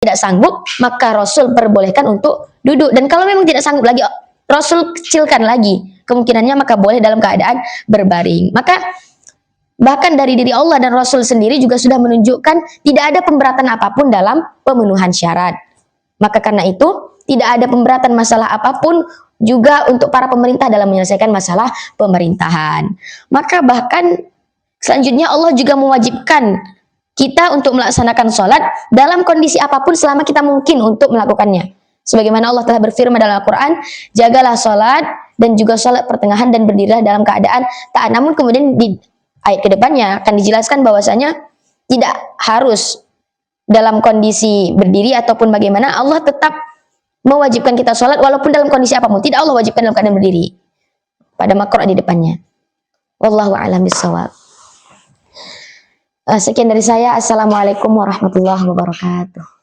tidak sanggup, maka Rasul perbolehkan untuk duduk. Dan kalau memang tidak sanggup lagi, Rasul kecilkan lagi kemungkinannya, maka boleh dalam keadaan berbaring. Maka bahkan dari diri Allah dan Rasul sendiri juga sudah menunjukkan tidak ada pemberatan apapun dalam pemenuhan syarat. Maka karena itu tidak ada pemberatan masalah apapun juga untuk para pemerintah dalam menyelesaikan masalah pemerintahan. Maka bahkan selanjutnya Allah juga mewajibkan kita untuk melaksanakan sholat dalam kondisi apapun selama kita mungkin untuk melakukannya. Sebagaimana Allah telah berfirman dalam Al-Quran, jagalah sholat dan juga sholat pertengahan dan berdirilah dalam keadaan taat. Namun kemudian di ayat kedepannya akan dijelaskan bahwasanya tidak harus dalam kondisi berdiri ataupun bagaimana, Allah tetap mewajibkan kita sholat walaupun dalam kondisi apapun. Tidak Allah wajibkan dalam keadaan berdiri. Pada makro di depannya. Wallahu a'lam bishawab. Sekian dari saya. Assalamualaikum warahmatullahi wabarakatuh.